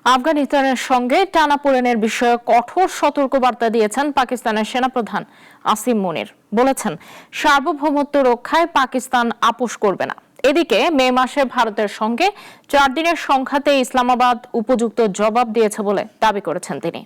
আফগানিস্তানের সঙ্গে টানাপোড়েনের বিষয়ে কঠোর সতর্কবার্তা দিয়েছেন পাকিস্তানের সেনাপ্রধান আসিম মুনির। বলেছেন, সার্বভৌমত্ব রক্ষায় পাকিস্তান আপোস করবে না। এদিকে মে মাসে ভারতের সঙ্গে 4 দিনের সংঘাতে ইসলামাবাদ উপযুক্ত জবাব দিয়েছে বলে দাবি করেছেন তিনি।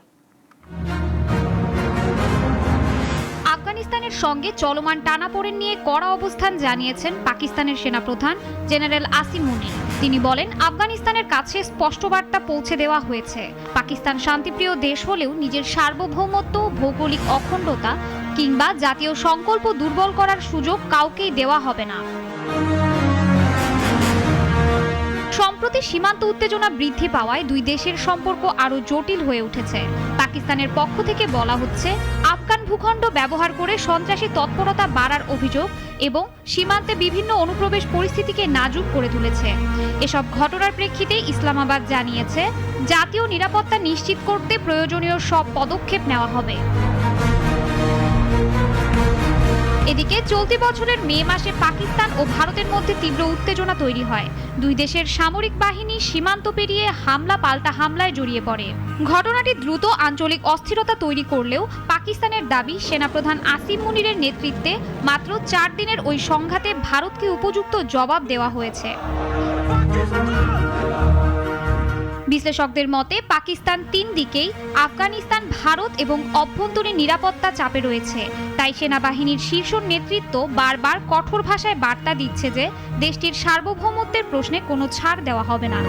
আফগানিস্তানের সঙ্গে চলমান টানাপোড়েন নিয়ে কড়া অবস্থান জানিয়েছেন পাকিস্তানের সেনাপ্রধান জেনারেল আসিম মুনির। তিনি বলেন, আফগানিস্তানের কাছে স্পষ্ট বার্তা পৌঁছে দেওয়া হয়েছে, পাকিস্তান শান্তিপ্রিয় দেশ হলেও নিজের সার্বভৌমত্ব, ভৌগোলিক অখণ্ডতা কিংবা জাতীয় সংকল্প দুর্বল করার সুযোগ কাউকেই দেওয়া হবে না। সম্প্রতি সীমান্ত উত্তেজনা বৃদ্ধি পাওয়ায় দুই দেশের সম্পর্ক আরও জটিল হয়ে উঠেছে। পাকিস্তানের পক্ষ থেকে বলা হচ্ছে, আফগান ভূখণ্ড ব্যবহার করে সন্ত্রাসী তৎপরতা বাড়ার অভিযোগ এবং সীমান্তে বিভিন্ন অনুপ্রবেশ পরিস্থিতিকে নাজুক করে তুলেছে। এসব ঘটনার প্রেক্ষিতে ইসলামাবাদ জানিয়েছে, জাতীয় নিরাপত্তা নিশ্চিত করতে প্রয়োজনীয় সব পদক্ষেপ নেওয়া হবে। এদিকে চলতি বছরের মে মাসে পাকিস্তান ও ভারতের মধ্যে তীব্র উত্তেজনা তৈরি হয়। দুই দেশের সামরিক বাহিনী সীমান্ত পেরিয়ে হামলা পাল্টা হামলায় জড়িয়ে পড়ে। ঘটনাটি দ্রুত আঞ্চলিক অস্থিরতা তৈরি করলেও পাকিস্তানের দাবি, সেনাপ্রধান আসিম মুনিরের নেতৃত্বে মাত্র 4 দিনের ওই সংঘাতে ভারতকে উপযুক্ত জবাব দেওয়া হয়েছে। বিশ্লেষকদের মতে, পাকিস্তান 3 দিকেই আফগানিস্তান, ভারত এবং অভ্যন্তরীণ নিরাপত্তা চাপে রয়েছে। তাই সেনাবাহিনীর শীর্ষ নেতৃত্ব বারবার কঠোর ভাষায় বার্তা দিচ্ছে যে দেশটির সার্বভৌমত্বের প্রশ্নে কোনো ছাড় দেওয়া হবে না।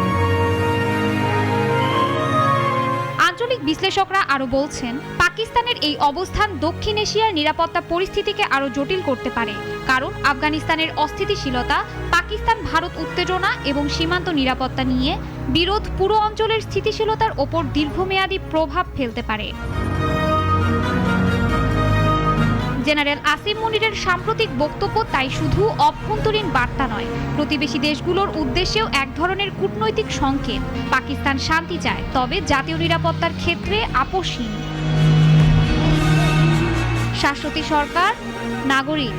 আঞ্চলিক বিশ্লেষকরা আরও বলছেন, পাকিস্তানের এই অবস্থান দক্ষিণ এশিয়ার নিরাপত্তা পরিস্থিতিকে আরও জটিল করতে পারে। কারণ আফগানিস্তানের অস্থিতিশীলতা, পাকিস্তান ভারত উত্তেজনা এবং সীমান্ত নিরাপত্তা নিয়ে বিরোধ পুরো অঞ্চলের স্থিতিশীলতার ওপর দীর্ঘমেয়াদী প্রভাব ফেলতে পারে। জেনারেল আসিম মুনিরের সাম্প্রতিক বক্তব্য তাই শুধু অভ্যন্তরীণ বার্তা নয়, প্রতিবেশী দেশগুলোর উদ্দেশ্যেও এক ধরনের কূটনৈতিক সংকেত। পাকিস্তান শান্তি চায়, তবে জাতীয় নিরাপত্তার ক্ষেত্রে আপোষহীন। শাশ্বতী সরকার, নাগরিক।